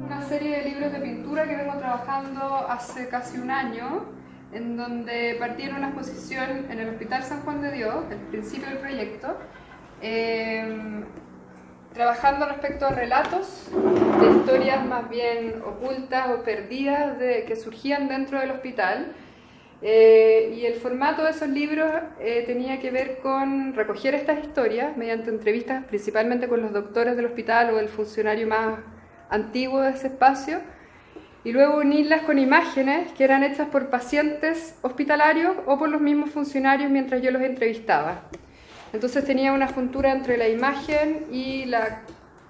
Una serie de libros de pintura que vengo trabajando hace casi un año, en donde partí en una exposición en el Hospital San Juan de Dios, al principio del proyecto, trabajando respecto a relatos de historias más bien ocultas o perdidas que surgían dentro del hospital. Y el formato de esos libros tenía que ver con recoger estas historias mediante entrevistas principalmente con los doctores del hospital o el funcionario más antiguo de ese espacio, y luego unirlas con imágenes que eran hechas por pacientes hospitalarios o por los mismos funcionarios mientras yo los entrevistaba. Entonces tenía una juntura entre la imagen y la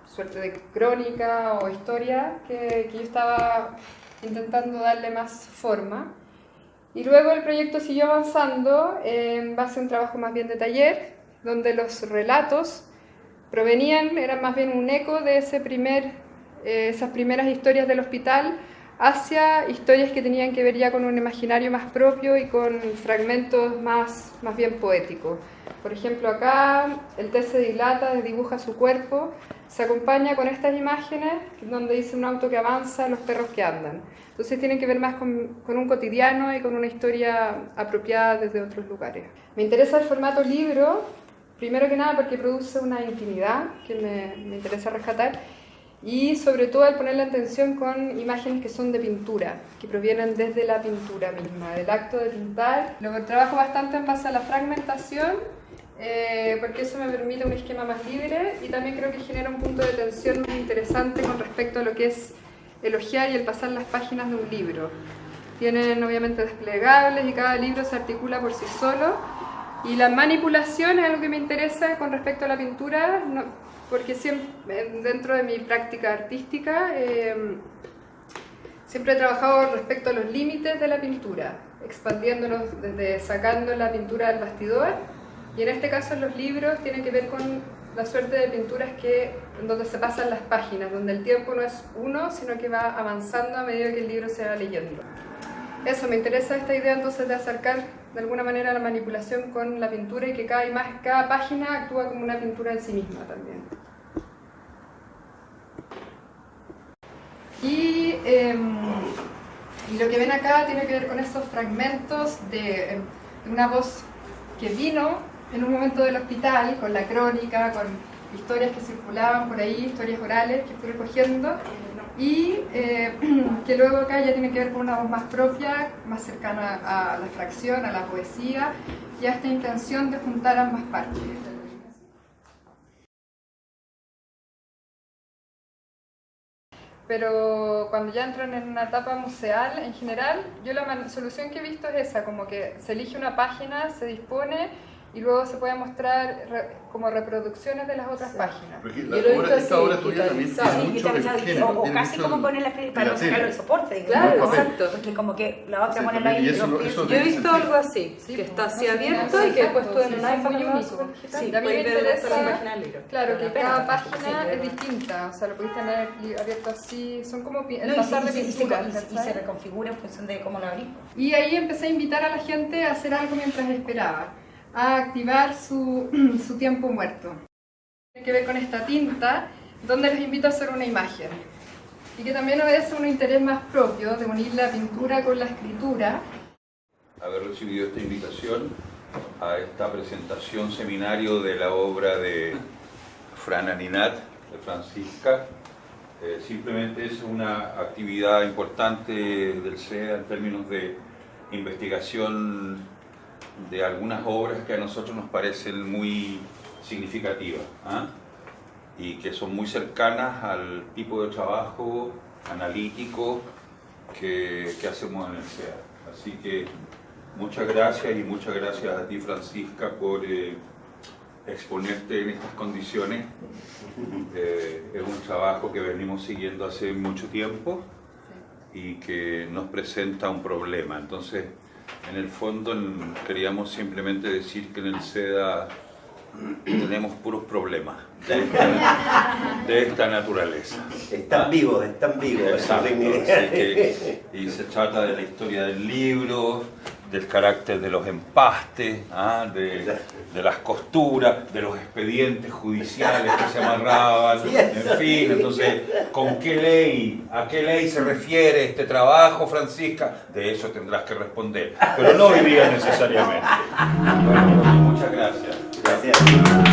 suerte de crónica o historia que yo estaba intentando darle más forma. Y luego el proyecto siguió avanzando en base a un trabajo más bien de taller, donde los relatos eran más bien un eco de esas primeras historias del hospital hacia historias que tenían que ver ya con un imaginario más propio y con fragmentos más bien poéticos. Por ejemplo, acá el té se dilata, dibuja su cuerpo, se acompaña con estas imágenes donde dice un auto que avanza, los perros que andan. Entonces tienen que ver más con un cotidiano y con una historia apropiada desde otros lugares. Me interesa el formato libro, primero que nada porque produce una intimidad que me interesa rescatar, y sobre todo al poner la atención con imágenes que son de pintura, que provienen desde la pintura misma, del acto de pintar. Luego trabajo bastante en base a la fragmentación, porque eso me permite un esquema más libre y también creo que genera un punto de tensión muy interesante con respecto a lo que es el hojear y el pasar las páginas de un libro. Tienen obviamente desplegables y cada libro se articula por sí solo, y la manipulación es algo que me interesa con respecto a la pintura, porque siempre, dentro de mi práctica artística siempre he trabajado respecto a los límites de la pintura, expandiéndolos desde sacando la pintura del bastidor, y en este caso en los libros tiene que ver con la suerte de pinturas donde se pasan las páginas, donde el tiempo no es uno, sino que va avanzando a medida que el libro se va leyendo. Eso, me interesa esta idea entonces de acercar de alguna manera la manipulación con la pintura y que cada página actúa como una pintura en sí misma también. Y lo que ven acá tiene que ver con esos fragmentos de una voz que vino en un momento del hospital, con la crónica, con historias que circulaban por ahí, historias orales que fui recogiendo, y que luego acá ya tiene que ver con una voz más propia, más cercana a la fracción, a la poesía, y a esta intención de juntar ambas partes. Pero cuando ya entran en una etapa museal, en general, yo la solución que he visto es esa, como que se elige una página, se dispone y luego se puede mostrar como reproducciones de las otras páginas. Esta obra tuya también tiene mucho del género. O casi como ponerla para no sacarlo del soporte. Claro, exacto. Porque como que la otra ponerla ahí. Yo he visto algo así, que está así abierto y que después tú en un iPhone muy único. Sí, a mí me interesa, claro, que cada página es distinta, o sea, lo podéis tener abierto así, son como el pasar de pintura. Y se reconfigura en función de cómo lo abrís. Y ahí empecé a invitar a la gente a hacer algo mientras esperaba, a activar su tiempo muerto. Tiene que ver con esta tinta, donde les invito a hacer una imagen. Y que también obedece un interés más propio de unir la pintura con la escritura. Haber recibido esta invitación a esta presentación seminario de la obra de Fran Aninat, de Francisca. Simplemente es una actividad importante del SEDA en términos de investigación de algunas obras que a nosotros nos parecen muy significativas, y que son muy cercanas al tipo de trabajo analítico que hacemos en el SEA. Así que muchas gracias, y muchas gracias a ti, Francisca, por exponerte en estas condiciones. Es un trabajo que venimos siguiendo hace mucho tiempo y que nos presenta un problema. Entonces, en el fondo queríamos simplemente decir que en el SEDA tenemos puros problemas de esta naturaleza. Están vivos, están vivos. Exacto, así que, y se trata de la historia del libro, del carácter de los empastes, de las costuras, de los expedientes judiciales que se amarraban, en fin, entonces, ¿con qué ley? ¿A qué ley se refiere este trabajo, Francisca? De eso tendrás que responder, pero no hoy día necesariamente. Bueno, muchas gracias. Gracias.